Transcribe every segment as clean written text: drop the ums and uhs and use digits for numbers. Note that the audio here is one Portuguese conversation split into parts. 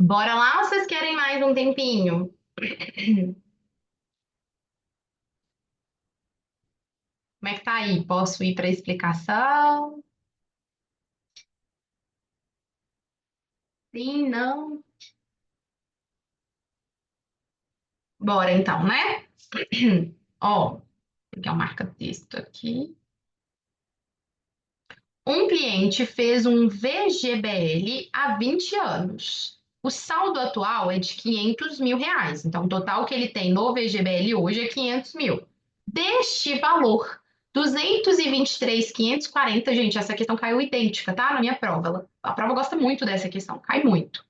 Bora lá ou vocês querem mais um tempinho? Como é que tá aí? Posso ir para explicação? Sim, não? Bora então, né? Ó, vou pegar o marca-texto aqui. Um cliente fez um VGBL há 20 anos. O saldo atual é de 500 mil reais. Então, o total que ele tem no VGBL hoje é 500 mil. Deste valor, 223.540, gente, essa questão caiu idêntica, tá? Na minha prova. A prova gosta muito dessa questão, cai muito.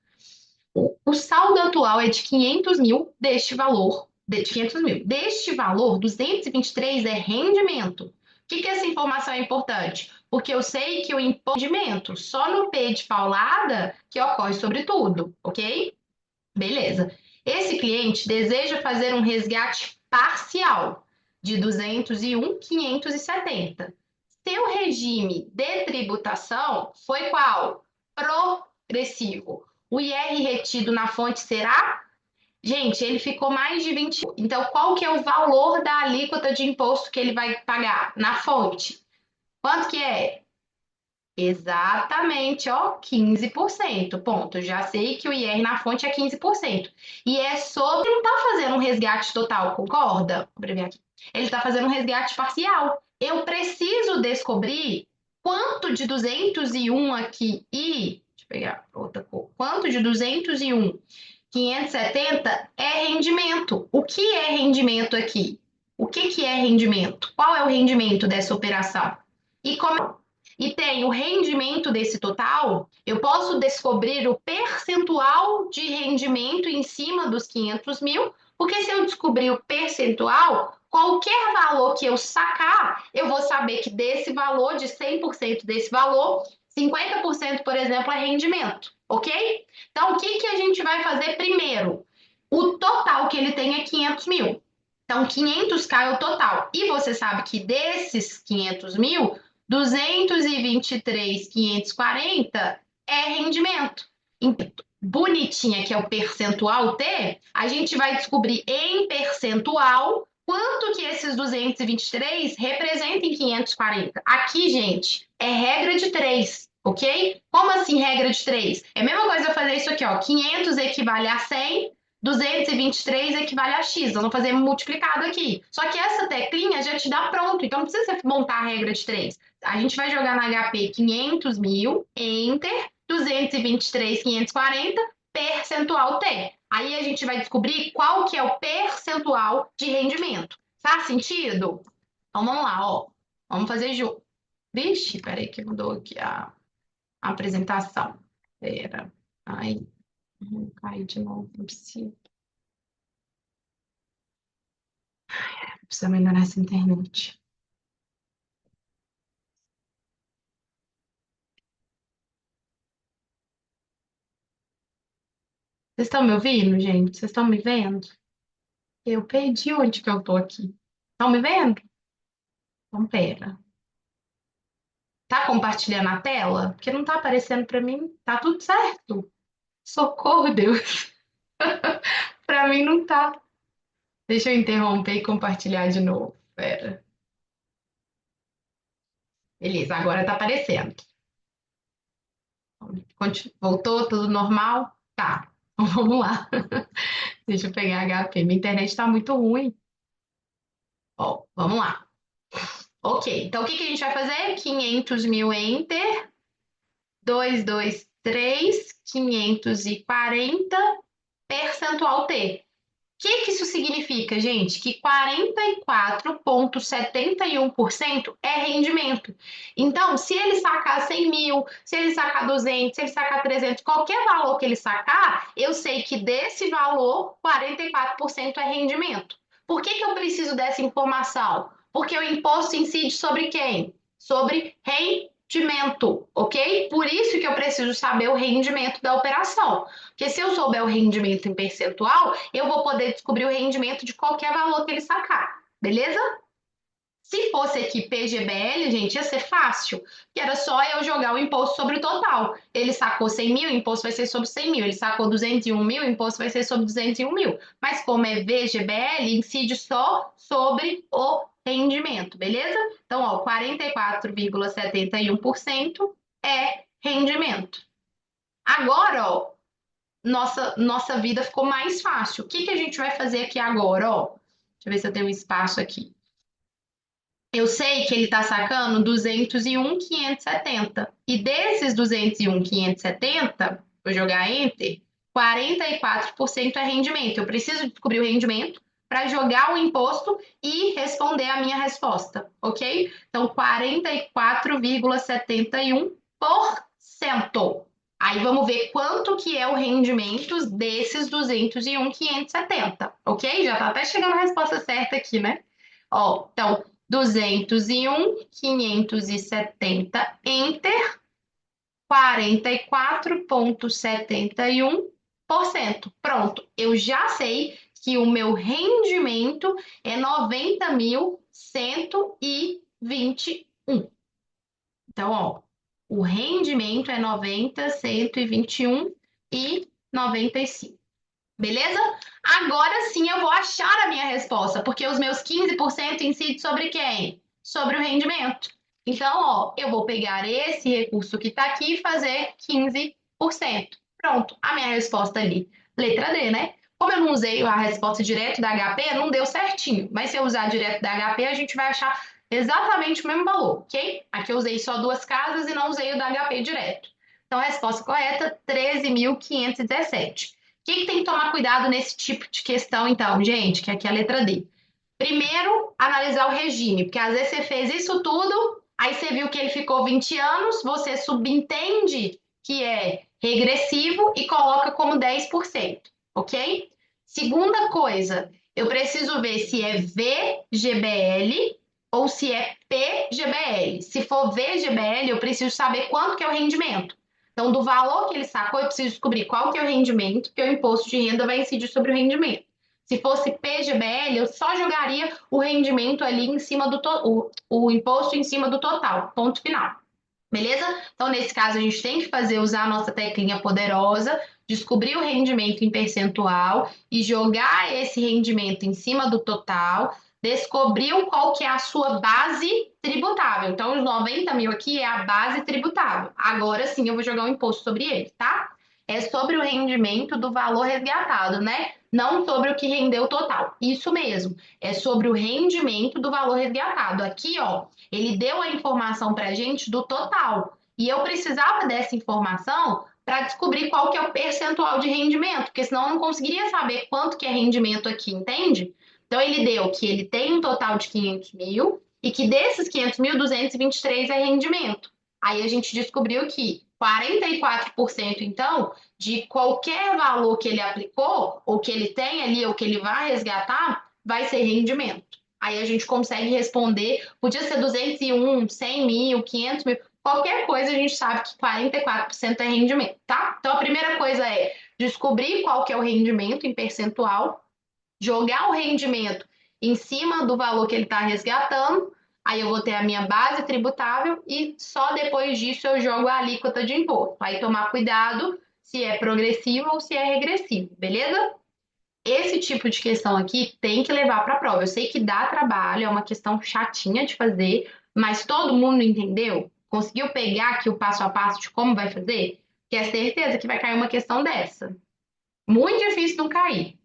O saldo atual é de 500 mil deste valor, de 500 mil. Deste valor, 223 é rendimento. O que essa informação é importante? Porque eu sei que o imposto é rendimento, só no P de paulada que ocorre sobre tudo, ok? Beleza. Esse cliente deseja fazer um resgate parcial de 201.570. Seu regime de tributação foi qual? Progressivo. O IR retido na fonte será? Gente, ele ficou mais de 20. Então, qual que é o valor da alíquota de imposto que ele vai pagar na fonte? Quanto que é? Exatamente, ó, 15%. Ponto. Já sei que o IR na fonte é 15%. E é sobre, não está fazendo um resgate total, concorda? Vou abreviar aqui. Ele está fazendo um resgate parcial. Eu preciso descobrir quanto de 201 aqui e, deixa eu pegar outra cor, quanto de 201, 570 é rendimento. O que é rendimento aqui? O que é rendimento? Qual é o rendimento dessa operação? E como e tem o rendimento desse total, eu posso descobrir o percentual de rendimento em cima dos 500 mil, porque se eu descobrir o percentual, qualquer valor que eu sacar, eu vou saber que desse valor, de 100% desse valor, 50%, por exemplo, é rendimento, ok? Então, o que a gente vai fazer primeiro? O total que ele tem é 500 mil. Então, 500K é o total. E você sabe que desses 500 mil, 223.540 é rendimento. Bonitinha, que é o percentual T, a gente vai descobrir em percentual quanto que esses 223 representam em 540. Aqui, gente, é regra de 3, ok? Como assim regra de 3? É a mesma coisa eu fazer isso aqui, ó. 500 equivale a 100, 223 equivale a X. Nós vamos fazer multiplicado aqui. Só que essa teclinha já te dá pronto, então não precisa você montar a regra de 3. A gente vai jogar na HP 500 mil, Enter, 223.540, percentual T. Aí a gente vai descobrir qual que é o percentual de rendimento. Faz sentido? Então vamos lá, ó. Vamos fazer junto. Vixe, peraí que mudou aqui a apresentação. Pera. Ai, caí de novo, não precisa. Precisa melhorar essa internet. Vocês estão me ouvindo, gente? Vocês estão me vendo? Eu perdi onde que eu tô aqui. Estão me vendo? Então, pera. Tá compartilhando a tela? Porque não tá aparecendo pra mim. Tá tudo certo. Socorro, Deus. Pra mim não tá. Deixa eu interromper e compartilhar de novo. Pera. Beleza, agora tá aparecendo. Voltou tudo normal? Tá. Então, vamos lá. Deixa eu pegar HP. Minha internet tá muito ruim. Ó, vamos lá. Ok, então o que que a gente vai fazer? 500 mil enter, 223.540 percentual T. O que isso significa, gente? Que 44,71% é rendimento. Então, se ele sacar 100 mil, se ele sacar 200, se ele sacar 300, qualquer valor que ele sacar, eu sei que desse valor, 44% é rendimento. Por que eu preciso dessa informação? Porque o imposto incide sobre quem? Sobre rendimento, ok? Por isso que eu preciso saber o rendimento da operação. Porque se eu souber o rendimento em percentual, eu vou poder descobrir o rendimento de qualquer valor que ele sacar. Beleza? Se fosse aqui PGBL, gente, ia ser fácil, que era só eu jogar o imposto sobre o total. Ele sacou 100 mil, o imposto vai ser sobre 100 mil. Ele sacou 201 mil, o imposto vai ser sobre 201 mil. Mas como é VGBL, incide só sobre o rendimento, beleza? Então, ó, 44,71% é rendimento. Agora, ó, nossa vida ficou mais fácil. O que que a gente vai fazer aqui agora, ó? Deixa eu ver se eu tenho um espaço aqui. Eu sei que ele está sacando 201.570. E desses 201.570, vou jogar Enter, 44% é rendimento. Eu preciso descobrir o rendimento para jogar o imposto e responder a minha resposta, ok? Então, 44,71%. Aí vamos ver quanto que é o rendimento desses 201.570, ok? Já está até chegando a resposta certa aqui, né? Ó, então, 201.570, Enter, 44,71%. Pronto, eu já sei que o meu rendimento é 90.121. Então, ó, o rendimento é 90, 121 e 95. Beleza? Agora sim eu vou achar a minha resposta, porque os meus 15% incidem sobre quem? Sobre o rendimento. Então, ó, eu vou pegar esse recurso que está aqui e fazer 15%. Pronto, a minha resposta ali. Letra D, né? Como eu não usei a resposta direto da HP, não deu certinho. Mas se eu usar direto da HP, a gente vai achar exatamente o mesmo valor, ok? Aqui eu usei só duas casas e não usei o da HP direto. Então, a resposta correta, 13.517. O que tem que tomar cuidado nesse tipo de questão, então, gente? Que aqui é a letra D. Primeiro, analisar o regime, porque às vezes você fez isso tudo, aí você viu que ele ficou 20 anos, você subentende que é regressivo e coloca como 10%, ok? Segunda coisa, eu preciso ver se é VGBL ou se é PGBL. Se for VGBL, eu preciso saber quanto que é o rendimento. Então, do valor que ele sacou, eu preciso descobrir qual que é o rendimento, porque o imposto de renda vai incidir sobre o rendimento. Se fosse PGBL, eu só jogaria o rendimento ali em cima do o imposto em cima do total, ponto final. Beleza? Então, nesse caso, a gente tem que usar a nossa teclinha poderosa, descobrir o rendimento em percentual e jogar esse rendimento em cima do total, descobriu qual que é a sua base tributável. Então, os 90 mil aqui é a base tributável. Agora sim, eu vou jogar um imposto sobre ele, tá? É sobre o rendimento do valor resgatado, né? Não sobre o que rendeu total. Isso mesmo, é sobre o rendimento do valor resgatado. Aqui, ó, ele deu a informação para a gente do total. E eu precisava dessa informação para descobrir qual que é o percentual de rendimento, porque senão eu não conseguiria saber quanto que é rendimento aqui, entende? Então, ele deu que ele tem um total de 500 mil e que desses 500 mil, 223 é rendimento. Aí a gente descobriu que 44%, então, de qualquer valor que ele aplicou, ou que ele tem ali, ou que ele vai resgatar, vai ser rendimento. Aí a gente consegue responder, podia ser 201, 100 mil, 500 mil, qualquer coisa a gente sabe que 44% é rendimento, tá? Então a primeira coisa é descobrir qual que é o rendimento em percentual, jogar o rendimento em cima do valor que ele está resgatando, aí eu vou ter a minha base tributável e só depois disso eu jogo a alíquota de imposto. Aí tomar cuidado se é progressivo ou se é regressivo, beleza? Esse tipo de questão aqui tem que levar para a prova. Eu sei que dá trabalho, é uma questão chatinha de fazer, mas todo mundo entendeu? Conseguiu pegar aqui o passo a passo de como vai fazer? Que é certeza que vai cair uma questão dessa. Muito difícil não cair.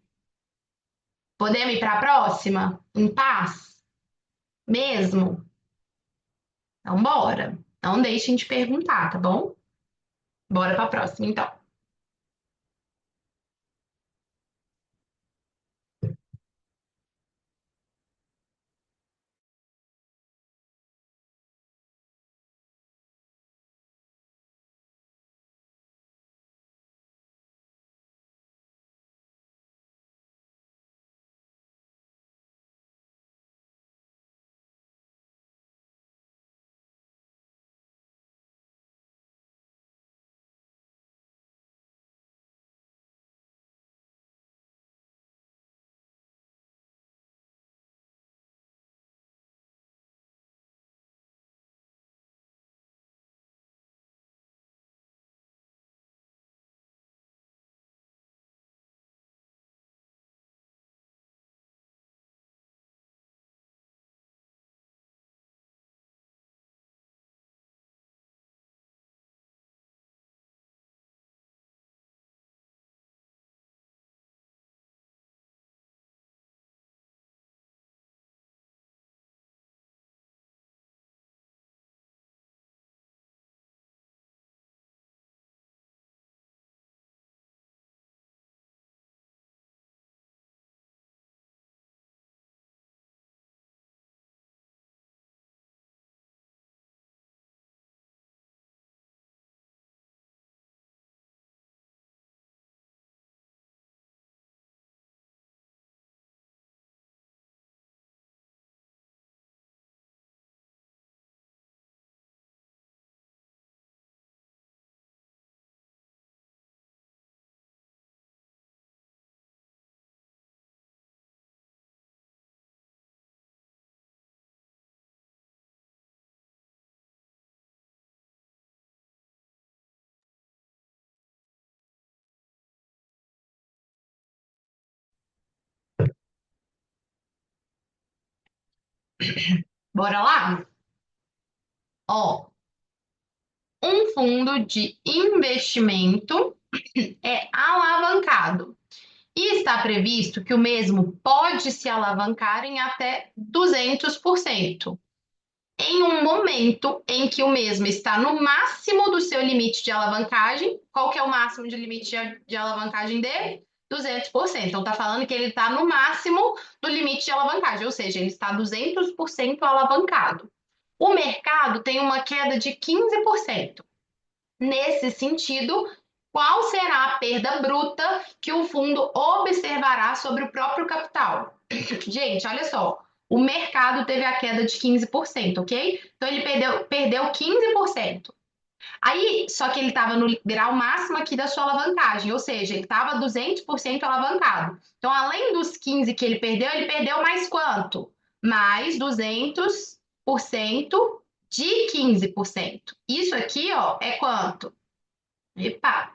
Podemos ir para a próxima? Em paz? Mesmo? Então, bora. Não deixem de perguntar, tá bom? Bora para a próxima, então. Bora lá? Ó, um fundo de investimento é alavancado e está previsto que o mesmo pode se alavancar em até 200%. Em um momento em que o mesmo está no máximo do seu limite de alavancagem, qual que é o máximo de limite de alavancagem dele? 200%. Então, está falando que ele está no máximo do limite de alavancagem, ou seja, ele está 200% alavancado. O mercado tem uma queda de 15%. Nesse sentido, qual será a perda bruta que o fundo observará sobre o próprio capital? Gente, olha só. O mercado teve a queda de 15%, ok? Então ele perdeu 15%. Aí, só que ele estava no grau máximo aqui da sua alavancagem, ou seja, ele estava 200% alavancado. Então, além dos 15 que ele perdeu mais quanto? Mais 200% de 15%. Isso aqui, ó, é quanto? Epa,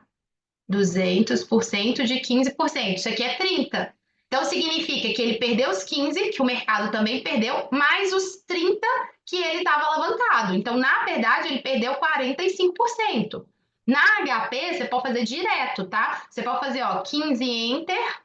200% de 15%. Isso aqui é 30. Então, significa que ele perdeu os 15, que o mercado também perdeu, mais os 30 que ele estava alavancado. Então, na verdade, ele perdeu 45%. Na HP, você pode fazer direto, tá? Você pode fazer, ó, 15 enter,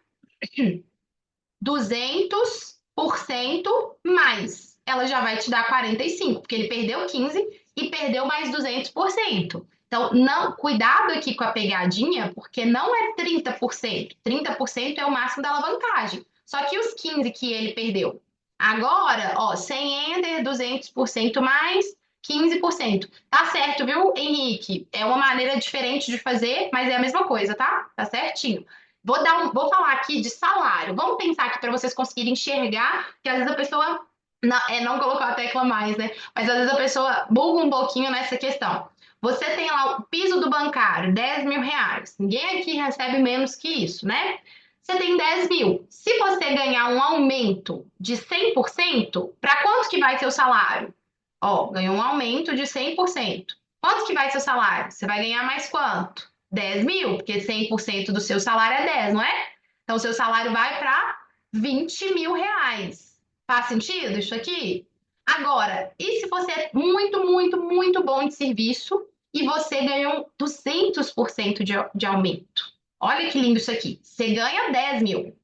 200% mais. Ela já vai te dar 45, porque ele perdeu 15 e perdeu mais 200%. Então, não, cuidado aqui com a pegadinha, porque não é 30%. 30% é o máximo da alavancagem. Só que os 15 que ele perdeu. Agora, ó, sem enter, 200% mais 15%. Tá certo, viu, Henrique? É uma maneira diferente de fazer, mas é a mesma coisa, tá? Tá certinho. Vou falar aqui de salário. Vamos pensar aqui para vocês conseguirem enxergar, que às vezes a pessoa não colocou a tecla mais, né? Mas às vezes a pessoa buga um pouquinho nessa questão. Você tem lá o piso do bancário, 10 mil reais. Ninguém aqui recebe menos que isso, né? Você tem 10 mil. Se você ganhar um aumento de 100%, para quanto que vai ser o salário? Ó, ganhou um aumento de 100%. Quanto que vai ser o salário? Você vai ganhar mais quanto? 10 mil, porque 100% do seu salário é 10, não é? Então, o seu salário vai para 20 mil reais. Faz sentido isso aqui? Agora, e se você é muito, muito, muito bom de serviço e você ganhou 200% de aumento? Olha que lindo isso aqui. Você ganha 10 mil.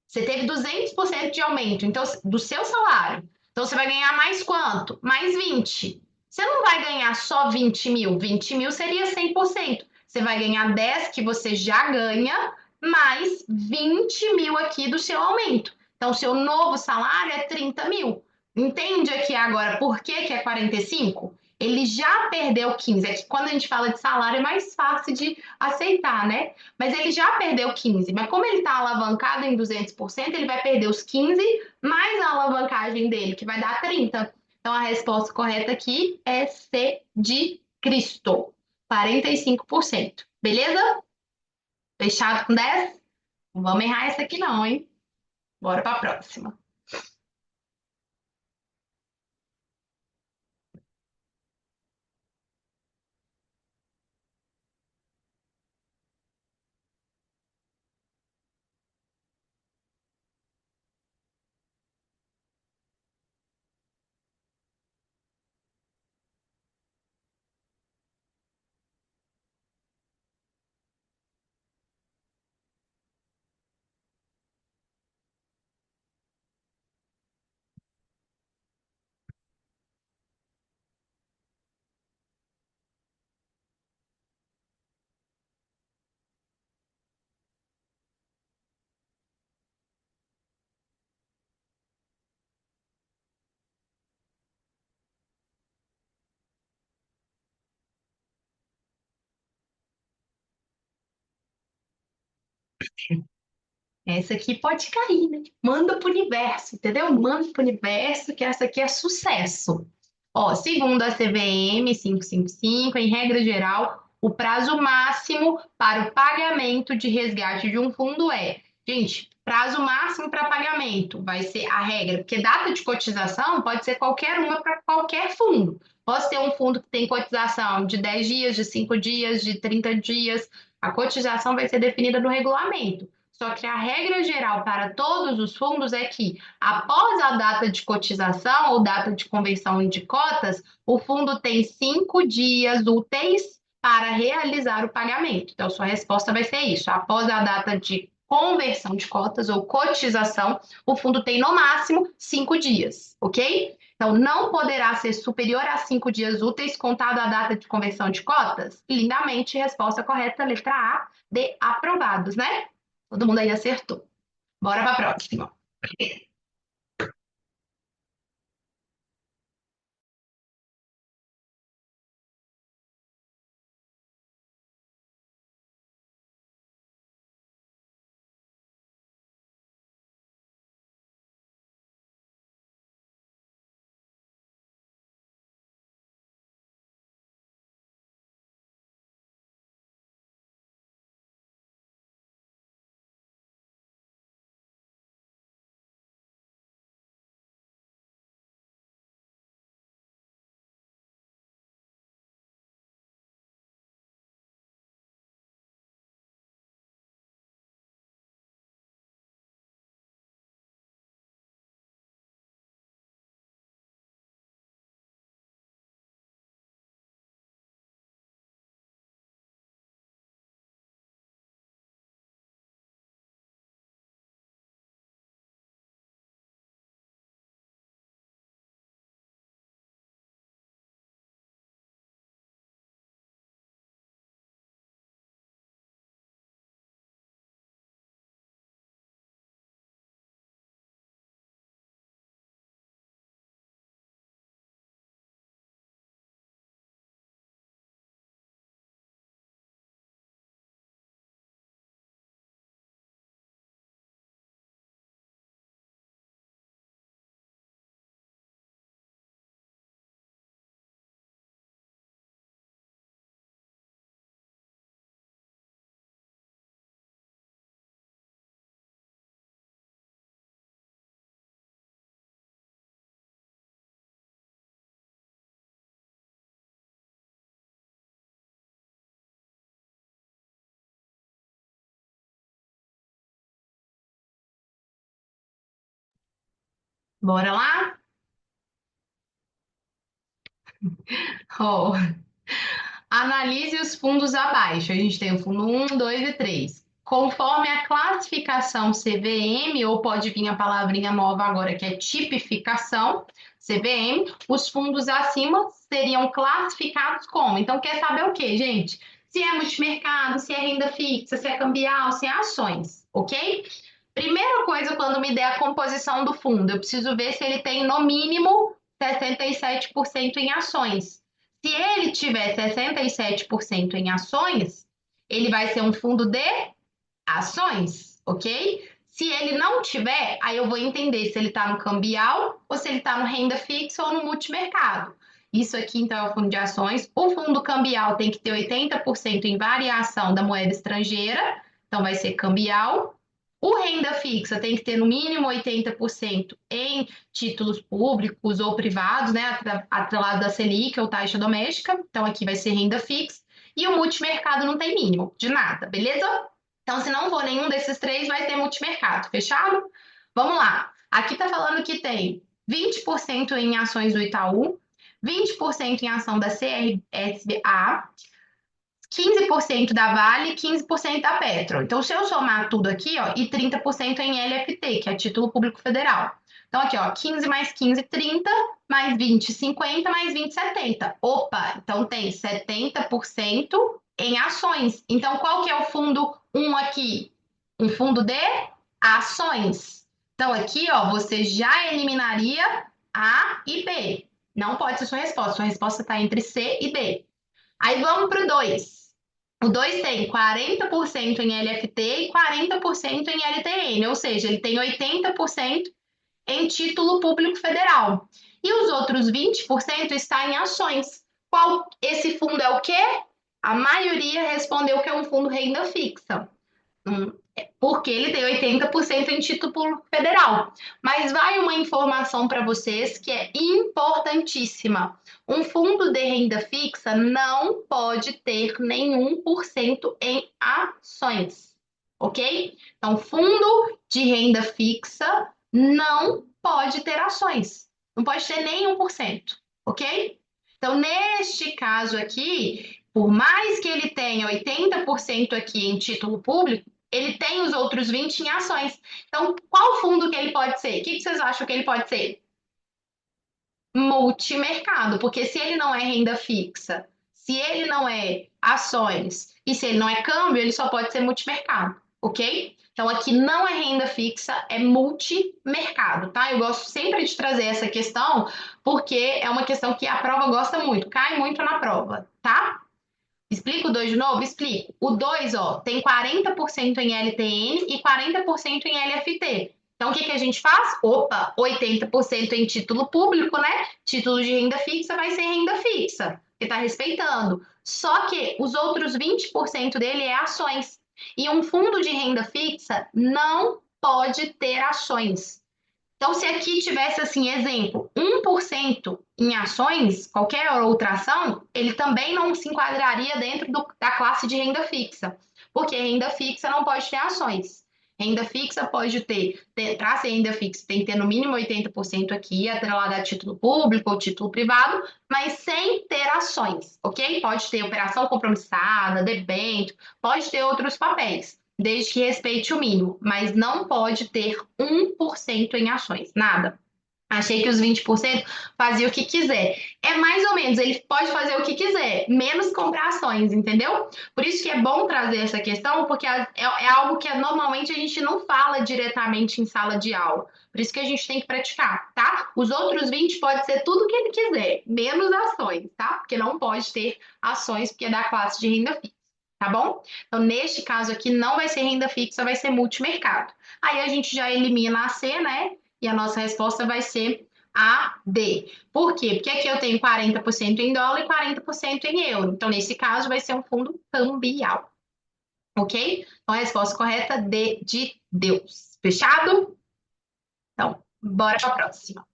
Você teve 200% de aumento então, do seu salário. Então, você vai ganhar mais quanto? Mais 20. Você não vai ganhar só 20 mil. 20 mil seria 100%. Você vai ganhar 10 que você já ganha, mais 20 mil aqui do seu aumento. Então, seu novo salário é 30 mil. Entende aqui agora por que que é 45? Ele já perdeu 15. É que quando a gente fala de salário é mais fácil de aceitar, né? Mas ele já perdeu 15. Mas como ele está alavancado em 200%, ele vai perder os 15 mais a alavancagem dele, que vai dar 30. Então a resposta correta aqui é C de Cristo, 45%. Beleza? Fechado com 10? Não vamos errar essa aqui não, hein? Bora para a próxima. Essa aqui pode cair, né? Manda pro universo, entendeu? Manda pro universo que essa aqui é sucesso. Ó, segundo a CVM 555, em regra geral, o prazo máximo para o pagamento de resgate de um fundo é, gente, prazo máximo para pagamento vai ser a regra, porque data de cotização pode ser qualquer uma para qualquer fundo. Pode ser um fundo que tem cotização de 10 dias, de 5 dias, de 30 dias. A cotização vai ser definida no regulamento. Só que a regra geral para todos os fundos é que, após a data de cotização ou data de conversão de cotas, o fundo tem 5 dias úteis para realizar o pagamento. Então, sua resposta vai ser isso. Após a data de conversão de cotas ou cotização, o fundo tem no máximo 5 dias, ok? Então, não poderá ser superior a 5 dias úteis contado a data de conversão de cotas? Lindamente, resposta correta, letra A, de aprovados, né? Todo mundo aí acertou. Bora para a próxima. Bora lá? Ó, analise os fundos abaixo. A gente tem o fundo um, 2 e 3. Conforme a classificação CVM, ou pode vir a palavrinha nova agora, que é tipificação CVM, os fundos acima seriam classificados como? Então, quer saber o quê, gente? Se é multimercado, se é renda fixa, se é cambial, se é ações, ok? Primeira coisa, quando me der a composição do fundo, eu preciso ver se ele tem no mínimo 67% em ações. Se ele tiver 67% em ações, ele vai ser um fundo de ações, ok? Se ele não tiver, aí eu vou entender se ele está no cambial ou se ele está no renda fixa ou no multimercado. Isso aqui, então, é o fundo de ações. O fundo cambial tem que ter 80% em variação da moeda estrangeira, então vai ser cambial. O renda fixa tem que ter no mínimo 80% em títulos públicos ou privados, né, atrelado da Selic ou taxa doméstica. Então, aqui vai ser renda fixa. E o multimercado não tem mínimo de nada, beleza? Então, se não for nenhum desses três, vai ter multimercado, fechado? Vamos lá. Aqui está falando que tem 20% em ações do Itaú, 20% em ação da CRSA, 15% da Vale e 15% da Petro. Então, se eu somar tudo aqui, ó, e 30% em LFT, que é Título Público Federal. Então, aqui, ó, 15 mais 15, 30, mais 20, 50, mais 20, 70. Opa, então tem 70% em ações. Então, qual que é o fundo 1 aqui? Um fundo de ações. Então, aqui, ó, você já eliminaria A e B. Não pode ser sua resposta. Sua resposta está entre C e D. Aí vamos para o 2. O 2 tem 40% em LFT e 40% em LTN, ou seja, ele tem 80% em título público federal. E os outros 20% está em ações. Qual esse fundo é o quê? A maioria respondeu que é um fundo renda fixa. Porque ele tem 80% em título público federal. Mas vai uma informação para vocês que é importantíssima. Um fundo de renda fixa não pode ter nenhum por cento em ações. ok? Então, fundo de renda fixa não pode ter ações, não pode ter nem 1%, ok? Então, neste caso aqui, por mais que ele tenha 80% aqui em título público, ele tem os outros 20 em ações. Então, qual fundo que ele pode ser? O que vocês acham que ele pode ser? Multimercado, porque se ele não é renda fixa, se ele não é ações e se ele não é câmbio, ele só pode ser multimercado, ok? Então aqui não é renda fixa, é multimercado, tá? Eu gosto sempre de trazer essa questão porque é uma questão que a prova gosta muito, cai muito na prova, tá? Explico o 2 de novo? Explico. O 2, ó, tem 40% em LTN e 40% em LFT. Então, o que que a gente faz? Opa, 80% em título público, né? Título de renda fixa vai ser renda fixa, que está respeitando. Só que os outros 20% dele é ações. E um fundo de renda fixa não pode ter ações. Então, se aqui tivesse assim, exemplo, 1% em ações, qualquer outra ação, ele também não se enquadraria dentro da classe de renda fixa, porque renda fixa não pode ter ações. Renda fixa pode ter para ser renda fixa, tem que ter no mínimo 80% aqui, atrelada a título público ou título privado, mas sem ter ações, ok? Pode ter operação compromissada, debênture, pode ter outros papéis desde que respeite o mínimo, mas não pode ter 1% em ações, nada. Achei que os 20% fazia o que quiser. É mais ou menos, ele pode fazer o que quiser, menos comprar ações, entendeu? Por isso que é bom trazer essa questão, porque é algo que normalmente a gente não fala diretamente em sala de aula. Por isso que a gente tem que praticar, tá? Os outros 20 pode ser tudo o que ele quiser, menos ações, tá? Porque não pode ter ações, porque é da classe de renda fixa, tá bom? Então, neste caso aqui, não vai ser renda fixa, vai ser multimercado. Aí a gente já elimina a C, né? E a nossa resposta vai ser a D. Por quê? Porque aqui eu tenho 40% em dólar e 40% em euro. Então, nesse caso, vai ser um fundo cambial. Ok? Então, a resposta correta, D de Deus. Fechado? Então, bora para a próxima.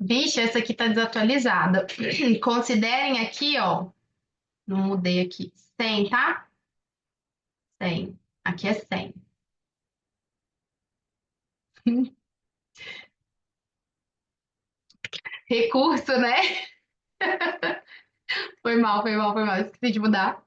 Vixe, essa aqui está desatualizada. Considerem aqui, ó. Não mudei aqui. 100, tá? 100. Aqui é 100. Recurso, né? Foi mal, foi mal, foi mal. Esqueci de mudar.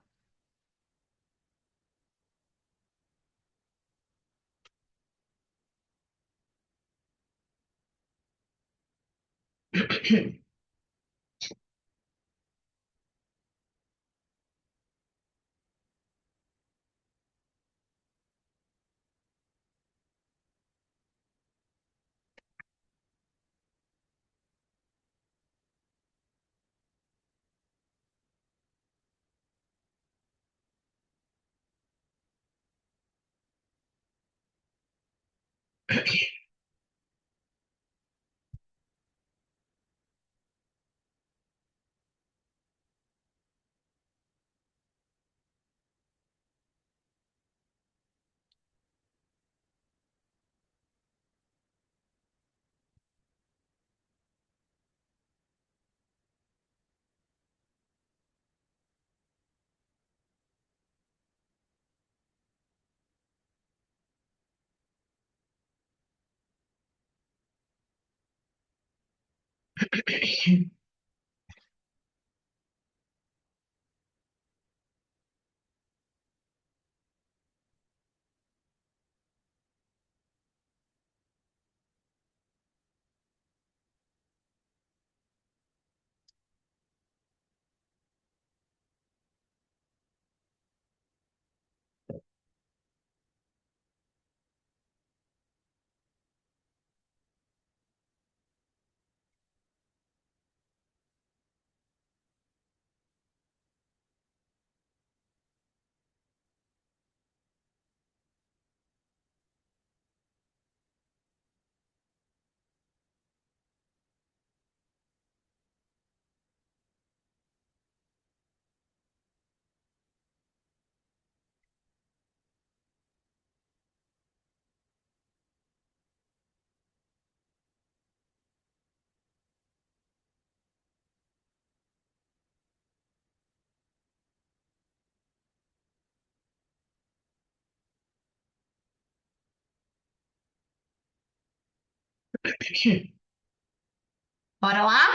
Bora lá?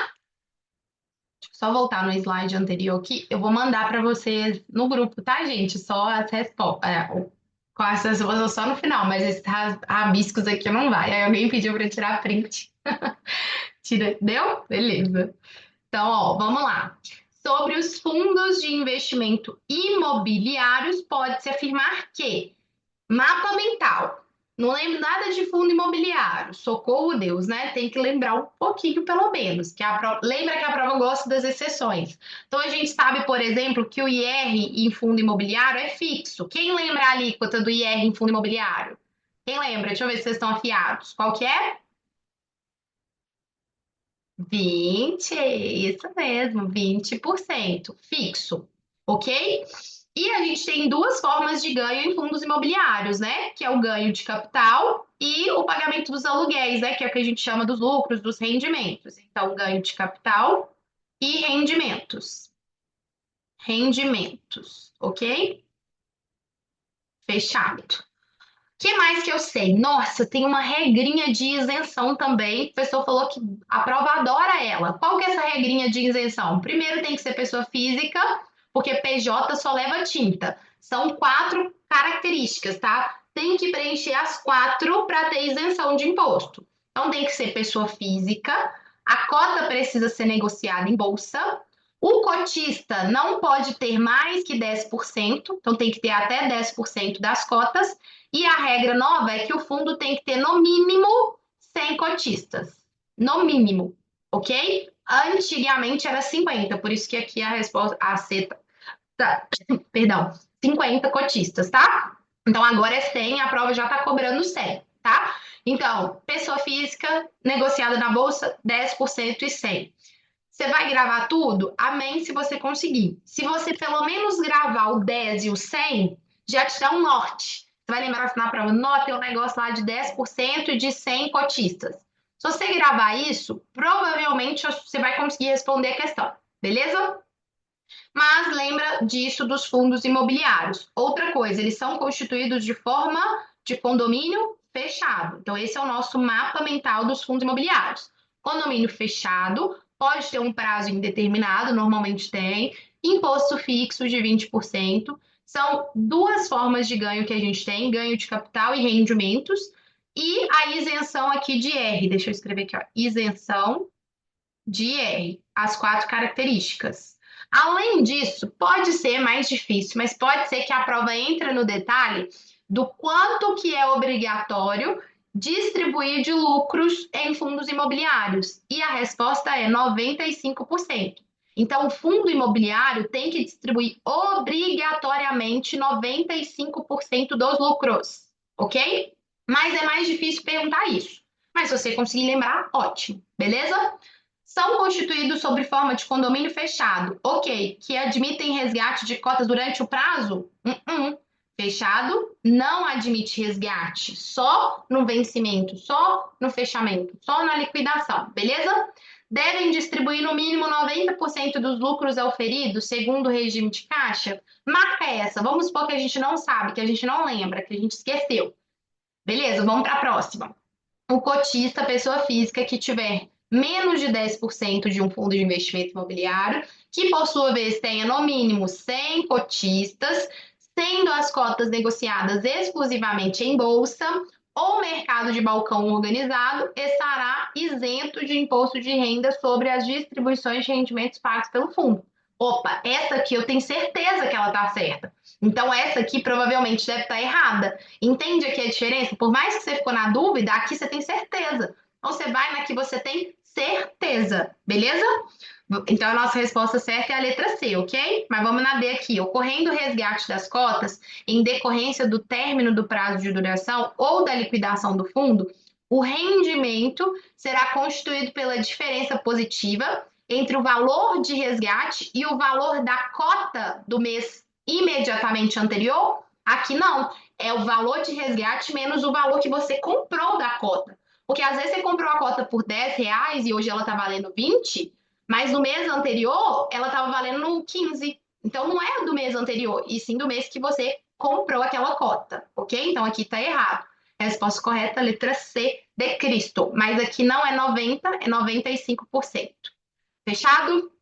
Deixa eu só voltar no slide anterior aqui. Eu vou mandar para vocês no grupo, tá, gente? Só as respostas. Com as respostas só no final, mas esses rabiscos aqui não vai. Aí alguém pediu para tirar print. Tira, deu? Beleza. Então, ó, vamos lá. Sobre os fundos de investimento imobiliários, pode-se afirmar que mapa mental. Não lembro nada de fundo imobiliário. Socorro, Deus, né? Tem que lembrar um pouquinho, pelo menos. Lembra que a prova gosta das exceções. Então, a gente sabe, por exemplo, que o IR em fundo imobiliário é fixo. Quem lembra a alíquota do IR em fundo imobiliário? Quem lembra? Deixa eu ver se vocês estão afiados. Qual que é? 20, isso mesmo, 20% fixo, ok? E a gente tem duas formas de ganho em fundos imobiliários, né? Que é o ganho de capital e o pagamento dos aluguéis, né? Que é o que a gente chama dos lucros, dos rendimentos. Então, ganho de capital e rendimentos. Rendimentos, ok? Fechado. Que mais que eu sei? Nossa, tem uma regrinha de isenção também. O professor falou que a prova adora ela. Qual que é essa regrinha de isenção? Primeiro tem que ser pessoa física, porque PJ só leva tinta. São 4 características, tá? Tem que preencher as 4 para ter isenção de imposto. Então tem que ser pessoa física, a cota precisa ser negociada em bolsa. O cotista não pode ter mais que 10%, então tem que ter até 10% das cotas. E a regra nova é que o fundo tem que ter no mínimo 100 cotistas. No mínimo, ok? Antigamente era 50, por isso que aqui a resposta a C perdão, 50 cotistas, tá? Então agora é 100, a prova já está cobrando 100, tá? Então, pessoa física negociada na bolsa, 10% e 100. Você vai gravar tudo? Amém, se você conseguir. Se você pelo menos gravar o 10 e o 100, já te dá um norte. Você vai lembrar na prova, nota tem um negócio lá de 10% e de 100 cotistas. Se você gravar isso, provavelmente você vai conseguir responder a questão, beleza? Mas lembra disso dos fundos imobiliários. Outra coisa, eles são constituídos de forma de condomínio fechado. Então, esse é o nosso mapa mental dos fundos imobiliários. Condomínio fechado, pode ter um prazo indeterminado, normalmente tem, imposto fixo de 20%. São duas formas de ganho que a gente tem: ganho de capital e rendimentos. E a isenção aqui de R. Deixa eu escrever aqui, ó. Isenção de R, as 4 características. Além disso, pode ser mais difícil, mas pode ser que a prova entre no detalhe do quanto que é obrigatório distribuir de lucros em fundos imobiliários. E a resposta é 95%. Então, o fundo imobiliário tem que distribuir obrigatoriamente 95% dos lucros, ok? Mas é mais difícil perguntar isso. Mas se você conseguir lembrar, ótimo, beleza? São constituídos sob forma de condomínio fechado. Ok. Que admitem resgate de cotas durante o prazo? Fechado não admite resgate. Só no vencimento, só no fechamento, só na liquidação. Beleza? Devem distribuir no mínimo 90% dos lucros auferidos segundo o regime de caixa? Marca essa. Vamos supor que a gente não sabe, que a gente não lembra, que a gente esqueceu. Beleza? Vamos para a próxima. O cotista, pessoa física que tiver menos de 10% de um fundo de investimento imobiliário, que por sua vez tenha no mínimo 100 cotistas, sendo as cotas negociadas exclusivamente em bolsa ou mercado de balcão organizado, estará isento de imposto de renda sobre as distribuições de rendimentos pagos pelo fundo. Opa, essa aqui eu tenho certeza que ela está certa. Então, essa aqui provavelmente deve estar errada. Entende aqui a diferença? Por mais que você ficou na dúvida, aqui você tem certeza. Então, você vai na que você tem certeza, beleza? Então, a nossa resposta certa é a letra C, ok? Mas vamos na D aqui. Ocorrendo o resgate das cotas em decorrência do término do prazo de duração ou da liquidação do fundo, o rendimento será constituído pela diferença positiva entre o valor de resgate e o valor da cota do mês imediatamente anterior. Aqui não, é o valor de resgate menos o valor que você comprou da cota. Porque às vezes você comprou a cota por R$ 10 e hoje ela está valendo 20, mas no mês anterior ela estava valendo 15. Então não é do mês anterior, e sim do mês que você comprou aquela cota, ok? Então aqui está errado. Resposta correta, letra C, de Cristo, mas aqui não é 90, é 95%. Fechado?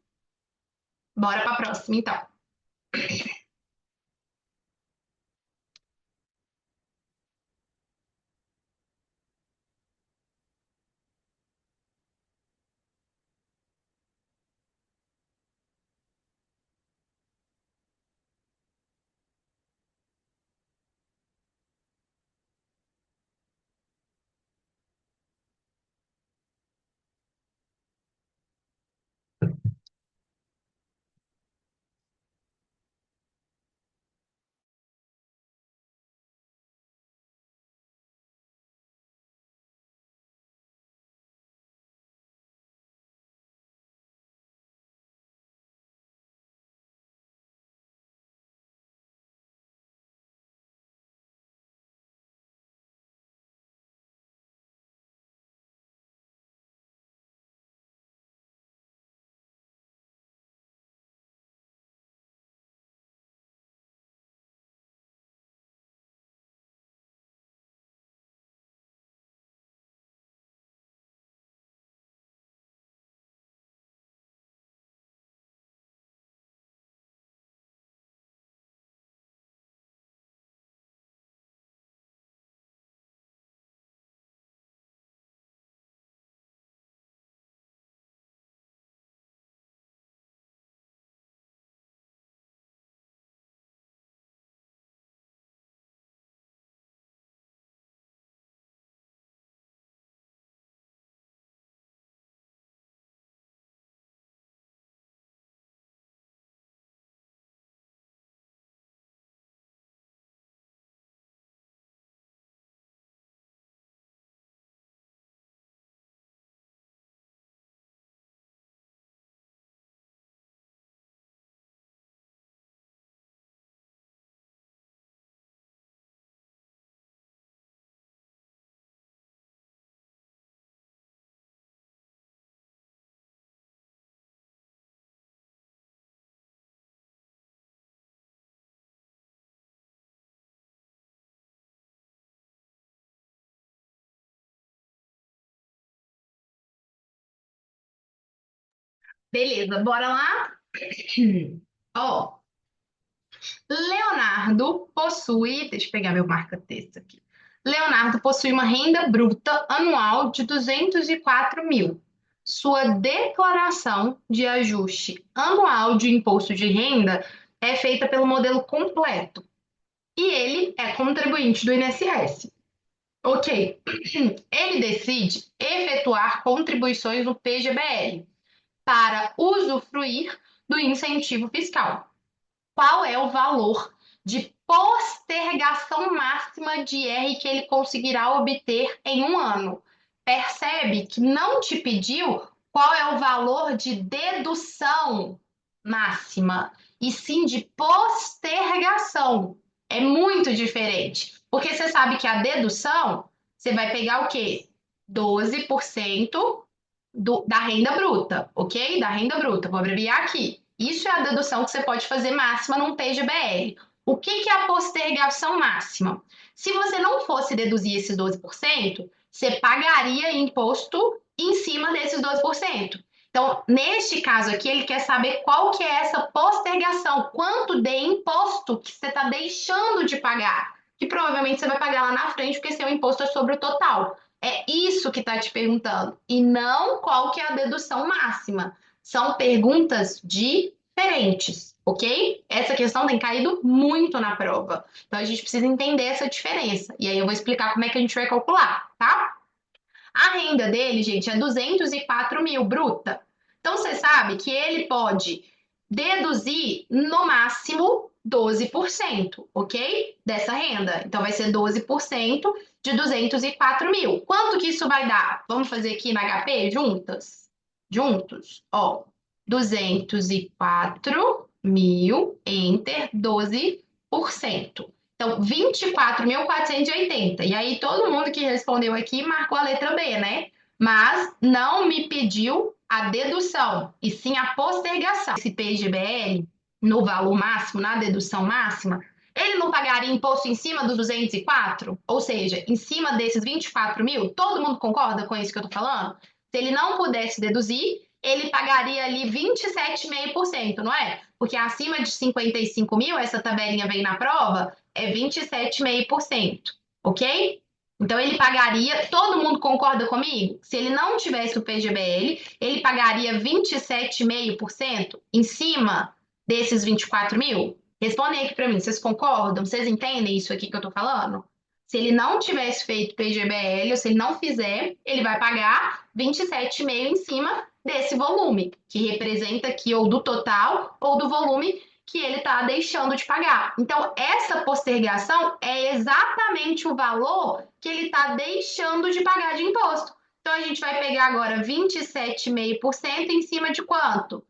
Bora para a próxima, então. Beleza, bora lá? Ó, Leonardo possui, deixa eu pegar meu marca-texto aqui. Leonardo possui uma renda bruta anual de 204 mil. Sua declaração de ajuste anual de imposto de renda é feita pelo modelo completo e ele é contribuinte do INSS. Ok. Ele decide efetuar contribuições no PGBL para usufruir do incentivo fiscal. Qual é o valor de postergação máxima de R que ele conseguirá obter em um ano? Percebe que não te pediu qual é o valor de dedução máxima, e sim de postergação. É muito diferente, porque você sabe que a dedução, você vai pegar o quê? 12% da renda bruta, ok? Da renda bruta, vou abreviar aqui. Isso é a dedução que você pode fazer máxima num PGBL. O que é a postergação máxima? Se você não fosse deduzir esses 12%, você pagaria imposto em cima desses 12%. Então, neste caso aqui, ele quer saber qual que é essa postergação, quanto de imposto que você está deixando de pagar, que provavelmente você vai pagar lá na frente, porque seu imposto é sobre o total. É isso que está te perguntando, e não qual que é a dedução máxima. São perguntas diferentes, ok? Essa questão tem caído muito na prova. Então a gente precisa entender essa diferença. E aí eu vou explicar como é que a gente vai calcular, tá? A renda dele, gente, é 204 mil bruta. Então você sabe que ele pode deduzir no máximo 12%, ok? Dessa renda. Então vai ser 12% de 204 mil. Quanto que isso vai dar? Vamos fazer aqui na HP juntas? Juntos? Ó, 204 mil, enter, 12%. Então, 24.480. E aí, todo mundo que respondeu aqui marcou a letra B, né? Mas não me pediu a dedução, e sim a postergação. Esse PGBL, no valor máximo, na dedução máxima, ele ele não pagaria imposto em cima dos 204? Ou seja, em cima desses 24 mil? Todo mundo concorda com isso que eu tô falando? Se ele não pudesse deduzir, ele pagaria ali 27,5%, não é? Porque acima de 55 mil, essa tabelinha vem na prova, é 27,5%, ok? Então ele pagaria, todo mundo concorda comigo? Se ele não tivesse o PGBL, ele pagaria 27,5% em cima desses 24 mil? Respondem aqui para mim, vocês concordam? Vocês entendem isso aqui que eu tô falando? Se ele não tivesse feito PGBL, ou se ele não fizer, ele vai pagar 27,5 em cima desse volume, que representa aqui ou do total ou do volume que ele está deixando de pagar. Então, essa postergação é exatamente o valor que ele está deixando de pagar de imposto. Então, a gente vai pegar agora 27,5% em cima de quanto?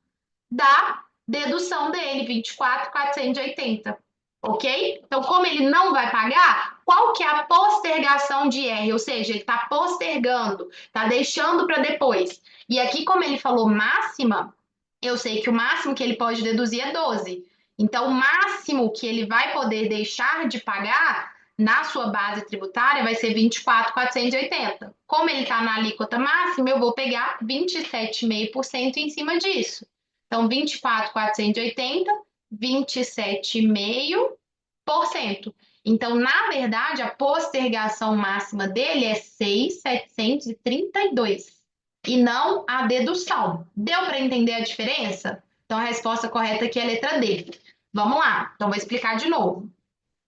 Da dedução dele, 24.480. Ok? Então, como ele não vai pagar, qual que é a postergação de R? Ou seja, ele está postergando, está deixando para depois. E aqui, como ele falou máxima, eu sei que o máximo que ele pode deduzir é 12. Então, o máximo que ele vai poder deixar de pagar na sua base tributária vai ser 24.480. Como ele está na alíquota máxima, eu vou pegar 27,5% em cima disso. Então, 24.480, 27,5%. Então, na verdade, a postergação máxima dele é 6.732 e não a dedução. Deu para entender a diferença? Então, a resposta correta aqui é a letra D. Vamos lá. Então, vou explicar de novo.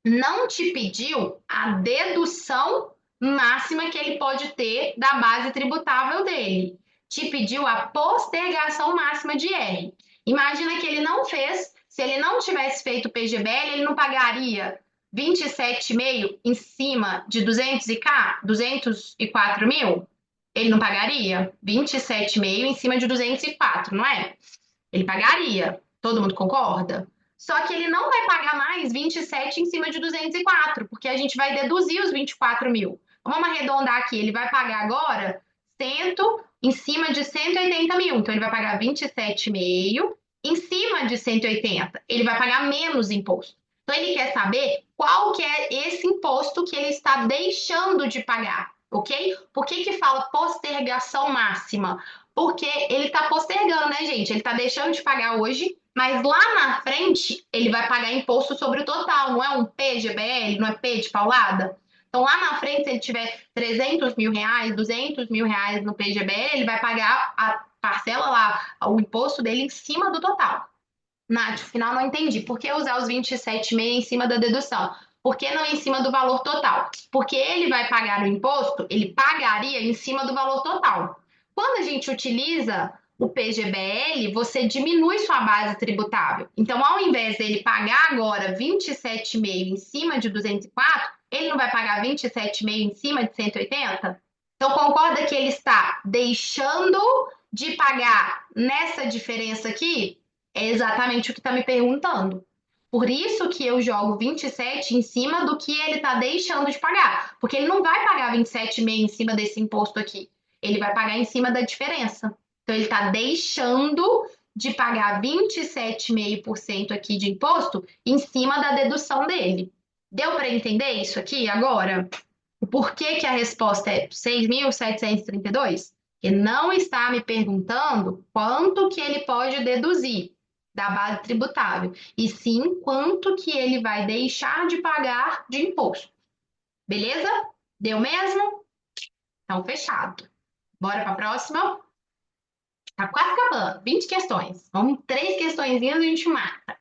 Não te pediu a dedução máxima que ele pode ter da base tributável dele. Te pediu a postergação máxima de R. Imagina que ele não fez, se ele não tivesse feito o PGBL, ele não pagaria 27,5 em cima de 204 mil? Ele não pagaria 27,5 em cima de 204, não é? Ele pagaria. Todo mundo concorda? Só que ele não vai pagar mais 27 em cima de 204, porque a gente vai deduzir os 24 mil. Vamos arredondar aqui. Ele vai pagar agora 100 em cima de 180 mil. Então, ele vai pagar 27,5 em cima de 180. Ele vai pagar menos imposto. Então, ele quer saber qual que é esse imposto que ele está deixando de pagar, ok? Por que que fala postergação máxima? Porque ele está postergando, né, gente? Ele está deixando de pagar hoje, mas lá na frente ele vai pagar imposto sobre o total, não é um PGBL, não é P de paulada? Então lá na frente, se ele tiver 300 mil reais, 200 mil reais no PGBL, ele vai pagar a parcela lá, o imposto dele em cima do total. Nath, no final não entendi. Por que usar os 27,5 em cima da dedução? Por que não em cima do valor total? Porque ele vai pagar o imposto, ele pagaria em cima do valor total. Quando a gente utiliza o PGBL, você diminui sua base tributável. Então, ao invés dele pagar agora 27,5 em cima de 204, ele não vai pagar 27,5 em cima de 180? Então, concorda que ele está deixando de pagar nessa diferença aqui? É exatamente o que está me perguntando. Por isso que eu jogo 27 em cima do que ele está deixando de pagar. Porque ele não vai pagar 27,5 em cima desse imposto aqui. Ele vai pagar em cima da diferença. Então, ele está deixando de pagar 27,5% aqui de imposto em cima da dedução dele. Deu para entender isso aqui agora? Por que que a resposta é 6.732? Porque não está me perguntando quanto que ele pode deduzir da base tributável, e sim quanto que ele vai deixar de pagar de imposto. Beleza? Deu mesmo? Então, fechado. Bora para a próxima? Tá quase acabando. 20 questões. Vamos, 3 questõezinhas e a gente mata.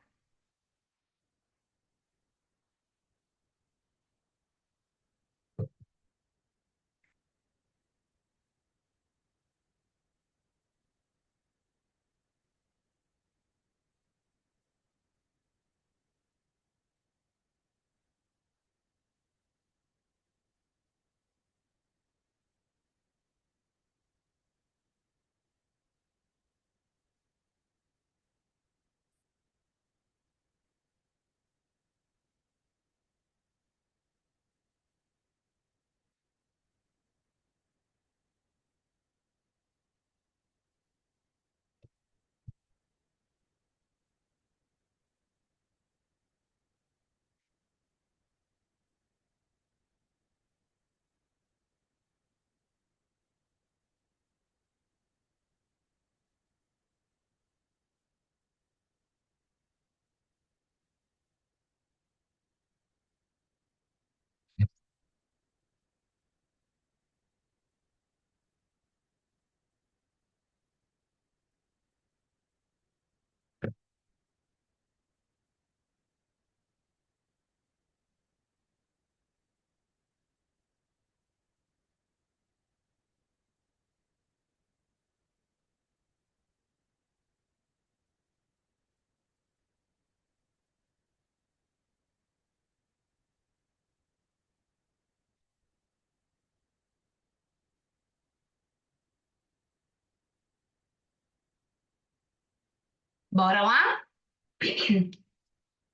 Bora lá?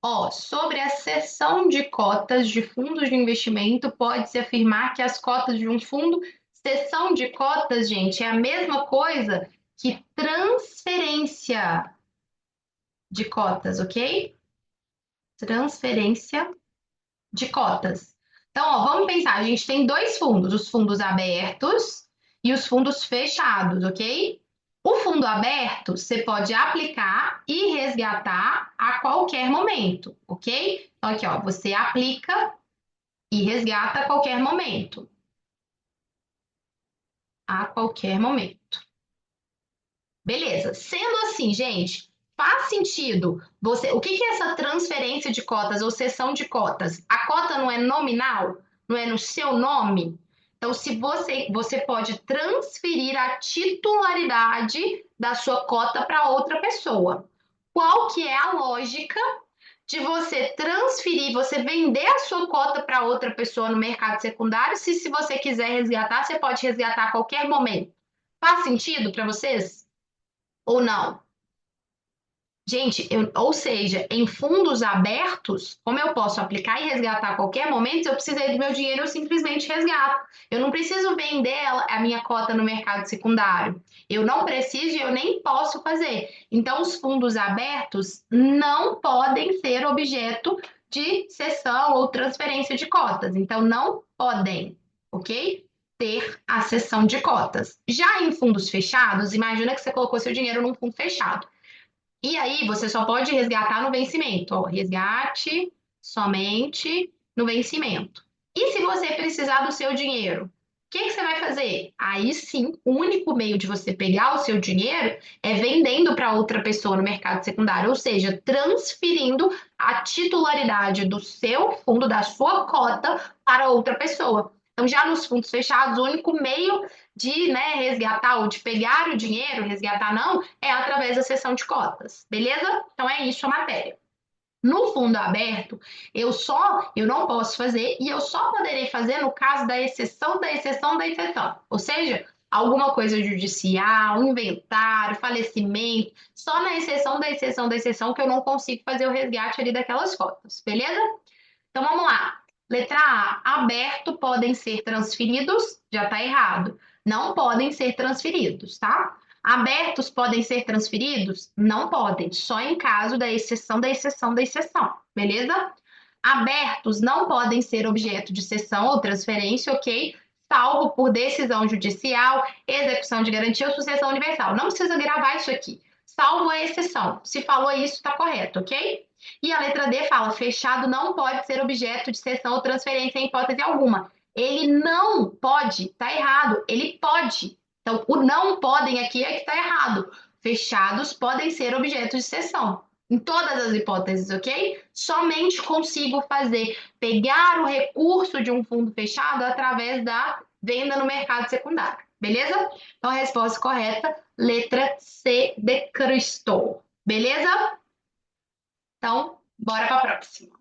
Ó, sobre a cessão de cotas de fundos de investimento, pode-se afirmar que as cotas de um fundo, cessão de cotas, gente, é a mesma coisa que transferência de cotas, ok? Transferência de cotas. Então, ó, vamos pensar, a gente tem dois fundos, os fundos abertos e os fundos fechados, ok? O fundo aberto você pode aplicar e resgatar a qualquer momento, ok? Então, aqui, ó, você aplica e resgata a qualquer momento. A qualquer momento. Beleza. Sendo assim, gente, faz sentido você. O que que é essa transferência de cotas ou cessão de cotas? A cota não é nominal, não é no seu nome. Então, se você pode transferir a titularidade da sua cota para outra pessoa. Qual que é a lógica de você transferir, você vender a sua cota para outra pessoa no mercado secundário? Se você quiser resgatar, você pode resgatar a qualquer momento. Faz sentido para vocês? Ou não? Gente, ou seja, em fundos abertos, como eu posso aplicar e resgatar a qualquer momento, se eu precisei do meu dinheiro, eu simplesmente resgato. Eu não preciso vender a minha cota no mercado secundário. Eu não preciso e eu nem posso fazer. Então, os fundos abertos não podem ser objeto de cessão ou transferência de cotas. Então, não podem, ok? Ter a cessão de cotas. Já em fundos fechados, imagina que você colocou seu dinheiro num fundo fechado. E aí você só pode resgatar no vencimento. Ó, resgate somente no vencimento. E se você precisar do seu dinheiro, o que que você vai fazer? Aí sim, o único meio de você pegar o seu dinheiro é vendendo para outra pessoa no mercado secundário, ou seja, transferindo a titularidade do seu fundo, da sua cota, para outra pessoa. Então, já nos fundos fechados, o único meio de, né, resgatar ou de pegar o dinheiro, resgatar não, é através da cessão de cotas, beleza? Então é isso a matéria. No fundo aberto, eu não posso fazer e eu só poderei fazer no caso da exceção da exceção da exceção. Ou seja, alguma coisa judicial, inventário, falecimento, só na exceção da exceção da exceção que eu não consigo fazer o resgate ali daquelas cotas, beleza? Então vamos lá. Letra A, aberto podem ser transferidos, já está errado. Não podem ser transferidos, tá? Abertos podem ser transferidos? Não podem, só em caso da exceção da exceção da exceção, beleza? Abertos não podem ser objeto de cessão ou transferência, ok? Salvo por decisão judicial, execução de garantia ou sucessão universal. Não precisa gravar isso aqui. Salvo a exceção. Se falou isso, está correto, ok? E a letra D fala: fechado não pode ser objeto de cessão ou transferência em hipótese alguma. Ele não pode, tá errado. Ele pode. Então, o não podem aqui é que tá errado. Fechados podem ser objeto de cessão. Em todas as hipóteses, ok? Somente consigo fazer, pegar o recurso de um fundo fechado através da venda no mercado secundário. Beleza? Então, a resposta correta, letra C de Cristo. Beleza? Então, bora para a próxima.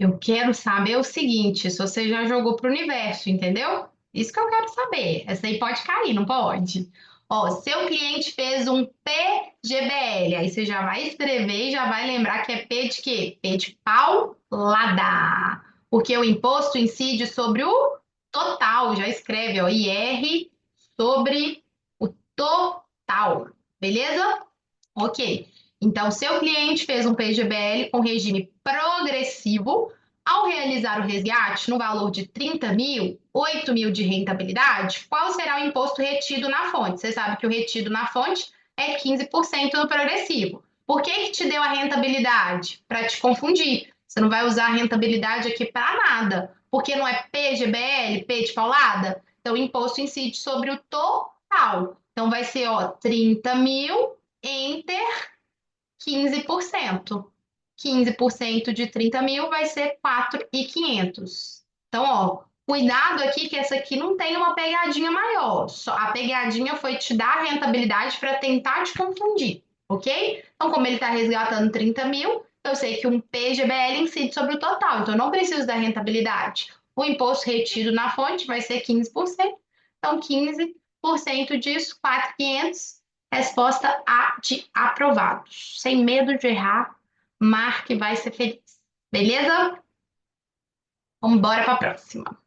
Eu quero saber o seguinte, se você já jogou pro universo, entendeu? Isso que eu quero saber. Essa aí pode cair, não pode? Ó, seu cliente fez um PGBL, aí você já vai escrever e já vai lembrar que é P de quê? P de paulada. Porque o imposto incide sobre o total, já escreve, ó, IR sobre o total. Beleza? Ok. Então, seu cliente fez um PGBL com regime progressivo. Ao realizar o resgate no valor de 30 mil, 8 mil de rentabilidade, qual será o imposto retido na fonte? Você sabe que o retido na fonte é 15% no progressivo. Por que que te deu a rentabilidade? Para te confundir. Você não vai usar a rentabilidade aqui para nada, porque não é PGBL, P de paulada? Então, o imposto incide sobre o total. Então, vai ser, ó, 30 mil Enter 15%. 15% de 30 mil vai ser 4.500. Então, ó, cuidado aqui que essa aqui não tem uma pegadinha maior. Só a pegadinha foi te dar a rentabilidade para tentar te confundir, ok? Então, como ele está resgatando 30 mil, eu sei que um PGBL incide sobre o total, então eu não preciso da rentabilidade. O imposto retido na fonte vai ser 15%. Então, 15% disso, 4.500. Resposta A de aprovados. Sem medo de errar, marque vai ser feliz. Beleza? Vamos embora para a próxima.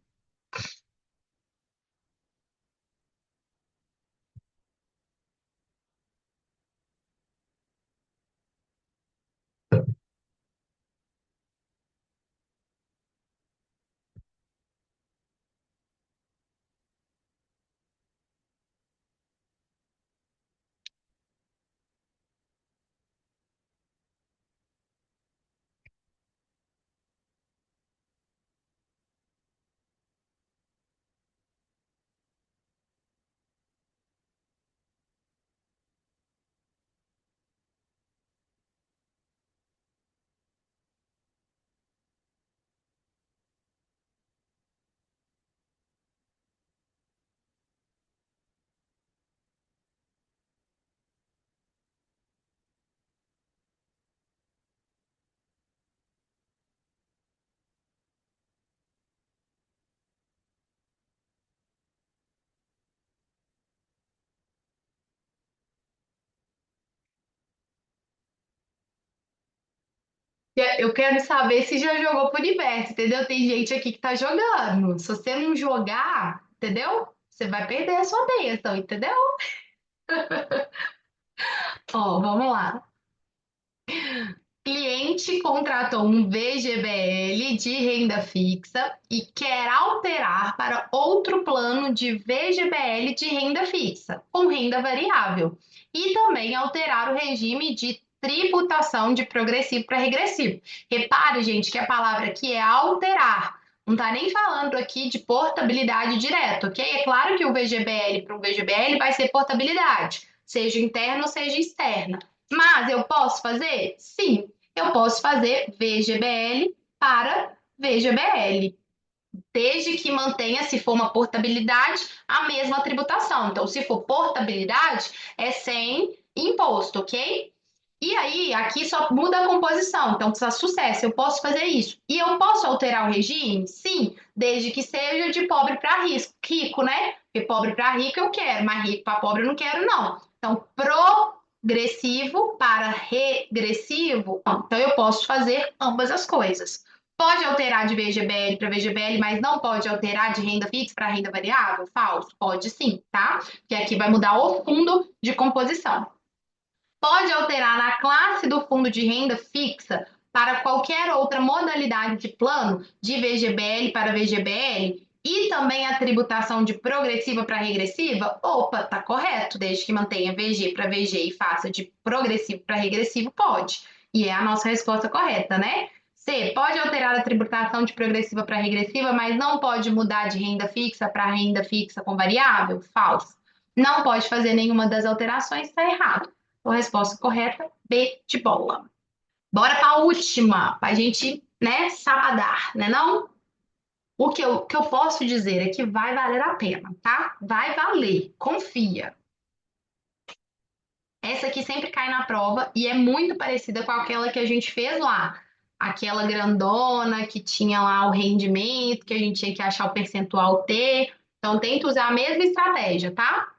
Eu quero saber se já jogou pro universo, entendeu? Tem gente aqui que tá jogando. Se você não jogar, entendeu? Você vai perder a sua bênção, entendeu? Ó, vamos lá. Cliente contratou um VGBL de renda fixa e quer alterar para outro plano de VGBL de renda fixa, com renda variável, e também alterar o regime de tributação de progressivo para regressivo. Repare, gente, que a palavra aqui é alterar. Não está nem falando aqui de portabilidade direta, ok? É claro que o VGBL para um VGBL vai ser portabilidade, seja interna ou seja externa. Mas eu posso fazer? Sim, eu posso fazer VGBL para VGBL, desde que mantenha, se for uma portabilidade, a mesma tributação. Então, se for portabilidade, é sem imposto, ok? E aí, aqui só muda a composição. Então, precisa sucesso. Eu posso fazer isso. E eu posso alterar o regime? Sim, desde que seja de pobre para rico, né? Porque pobre para rico eu quero, mas rico para pobre eu não quero, não. Então, progressivo para regressivo, não. Então eu posso fazer ambas as coisas. Pode alterar de VGBL para VGBL, mas não pode alterar de renda fixa para renda variável? Falso. Pode sim, tá? Porque aqui vai mudar o fundo de composição. Pode alterar na classe do fundo de renda fixa para qualquer outra modalidade de plano, de VGBL para VGBL, e também a tributação de progressiva para regressiva? Opa, tá correto, desde que mantenha VG para VG e faça de progressivo para regressivo, pode. E é a nossa resposta correta, né? C, pode alterar a tributação de progressiva para regressiva, mas não pode mudar de renda fixa para renda fixa com variável? Falso. Não pode fazer nenhuma das alterações, está errado. Então, a resposta correta, B de bola. Bora para a última, para a gente, né, sabadar, né não? O que eu posso dizer é que vai valer a pena, tá? Vai valer, confia. Essa aqui sempre cai na prova e é muito parecida com aquela que a gente fez lá. aquela grandona que tinha lá o rendimento, que a gente tinha que achar o percentual T. Então, tenta usar a mesma estratégia, tá?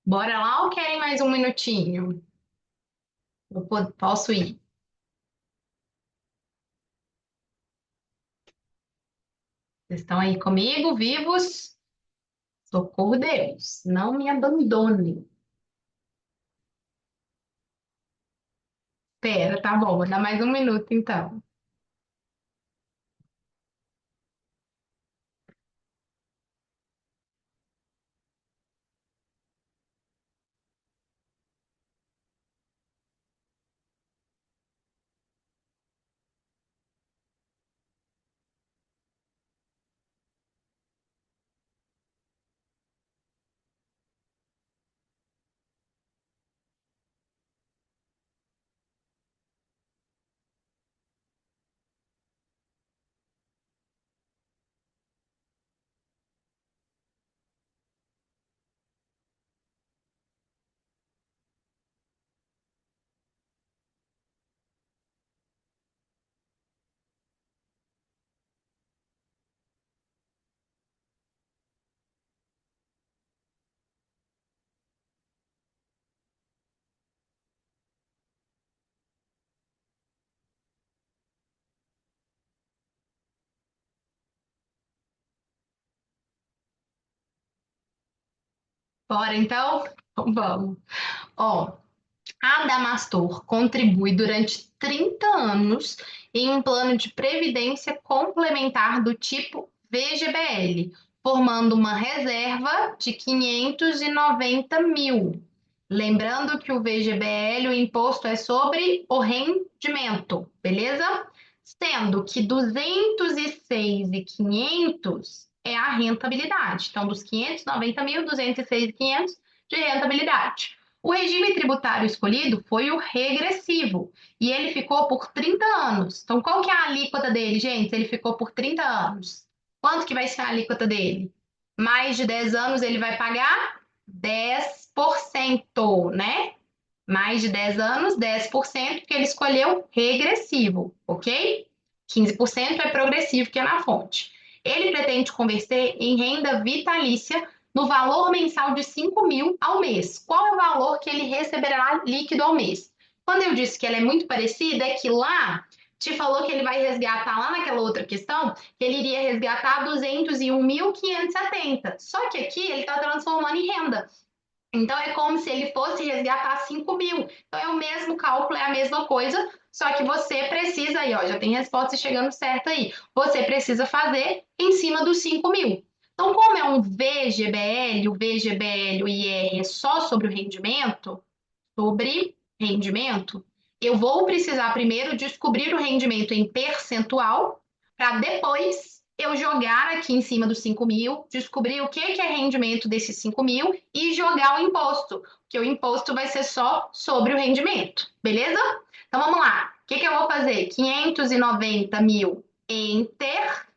Bora lá ou querem mais um minutinho? Posso ir? Vocês estão aí comigo, vivos? Socorro, Deus, não me abandone. Pera, tá bom, vou dar mais um minuto então. Bora então? Então vamos. Ó, a Adamastor contribui durante 30 anos em um plano de previdência complementar do tipo VGBL, formando uma reserva de 590 mil. Lembrando que o VGBL, o imposto é sobre o rendimento, beleza? Sendo que 206.500 é a rentabilidade. Então, dos 590 mil, 206.500 de rentabilidade. O regime tributário escolhido foi o regressivo e ele ficou por 30 anos. Então, qual que é a alíquota dele, gente? Ele ficou por 30 anos. Quanto que vai ser a alíquota dele? Mais de 10 anos ele vai pagar 10%, né? Mais de 10 anos, 10%, porque ele escolheu regressivo, ok? 15% é progressivo, que é na fonte. Ele pretende converter em renda vitalícia no valor mensal de 5 mil ao mês. Qual é o valor que ele receberá líquido ao mês? Quando eu disse que ela é muito parecida, é que lá te falou que ele vai resgatar lá naquela outra questão, que ele iria resgatar 201.570. Só que aqui ele está transformando em renda. Então é como se ele fosse resgatar 5 mil. Então é o mesmo cálculo, é a mesma coisa, só que você precisa aí, ó, já tem resposta chegando certa aí. Você precisa fazer em cima dos 5 mil. Então, como é um VGBL, o VGBL, o IR é só sobre rendimento, eu vou precisar primeiro descobrir o rendimento em percentual, para depois eu jogar aqui em cima dos 5 mil, descobrir o que é rendimento desses 5 mil e jogar o imposto, porque o imposto vai ser só sobre o rendimento, beleza? Então vamos lá. O que eu vou fazer? 590 mil, enter.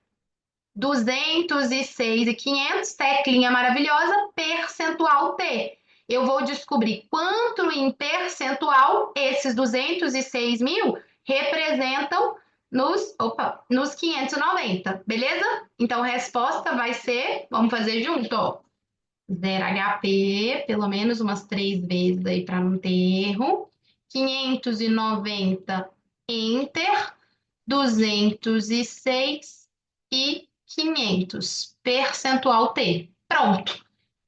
206.500, teclinha maravilhosa, percentual T. Eu vou descobrir quanto em percentual esses 206 mil representam nos 590, beleza? Então, a resposta vai ser, vamos fazer junto, ó. 0HP, pelo menos umas 3 vezes aí para não ter erro. 590, enter. 206 e 500, percentual T. Pronto. O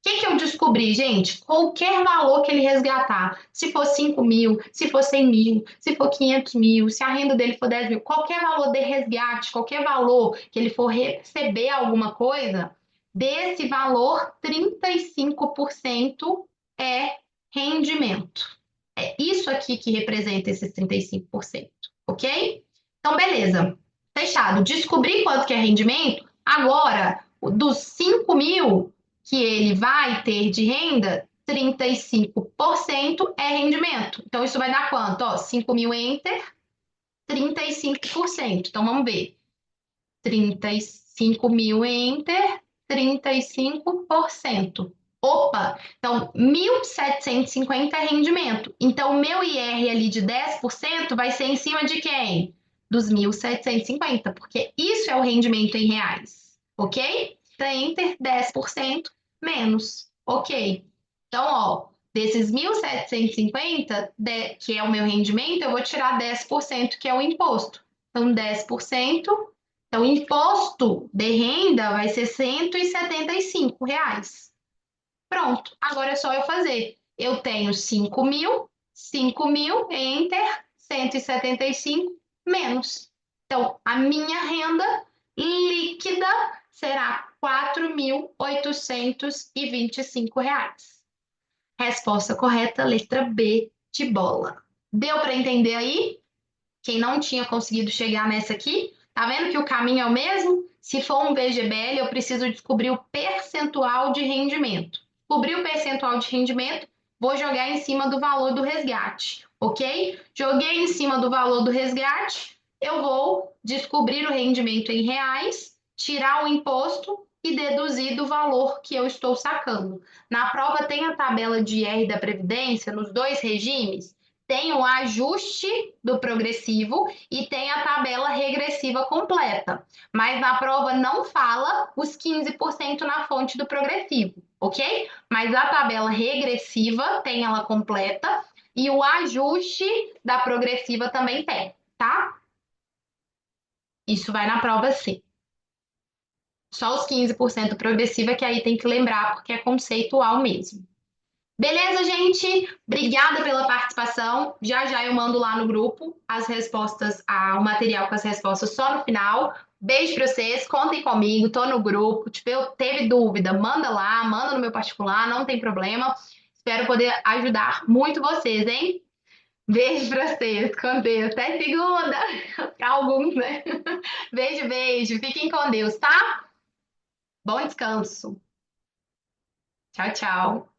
que eu descobri, gente? Qualquer valor que ele resgatar, se for 5 mil, se for 100 mil, se for 500 mil, se a renda dele for 10 mil, qualquer valor de resgate, qualquer valor que ele for receber alguma coisa, desse valor, 35% é rendimento. É isso aqui que representa esses 35%, ok? Então, beleza. Fechado. Descobri quanto que é rendimento. Agora, dos 5 mil que ele vai ter de renda, 35% é rendimento. Então, isso vai dar quanto? Ó, 5 mil enter, 35%. Então, vamos ver. 35 mil enter, 35%. Opa! Então, 1.750 é rendimento. Então, o meu IR ali de 10% vai ser em cima de quem? Dos 1.750, porque isso é o rendimento em reais. Ok? Então, enter 10% menos. Ok. Então, ó, desses 1.750, que é o meu rendimento, eu vou tirar 10%, que é o imposto. Então, 10%. Então, o imposto de renda vai ser R$ 175. Pronto, agora é só eu fazer. Eu tenho 5 mil, enter, 175 menos. Então, a minha renda líquida será R$ 4.825. Resposta correta, letra B de bola. Deu para entender aí? Quem não tinha conseguido chegar nessa aqui, tá vendo que o caminho é o mesmo? Se for um VGBL, eu preciso descobrir o percentual de rendimento. Descobri o percentual de rendimento, vou jogar em cima do valor do resgate, ok? Joguei em cima do valor do resgate, eu vou descobrir o rendimento em reais, tirar o imposto e deduzir do valor que eu estou sacando. Na prova tem a tabela de IR da Previdência nos dois regimes, tem o ajuste do progressivo e tem a tabela regressiva completa. Mas na prova não fala os 15% na fonte do progressivo, ok? Mas a tabela regressiva tem ela completa e o ajuste da progressiva também tem, tá? Isso vai na prova sim. Só os 15% progressiva que aí tem que lembrar porque é conceitual mesmo. Beleza, gente? Obrigada pela participação. Já já eu mando lá no grupo as respostas, o material com as respostas só no final. Beijo pra vocês, contem comigo, tô no grupo. Tipo, teve dúvida, manda lá, manda no meu particular, não tem problema. Espero poder ajudar muito vocês, hein? Beijo pra vocês, com Deus. Até segunda, pra alguns, né? Beijo, beijo. Fiquem com Deus, tá? Bom descanso. Tchau, tchau.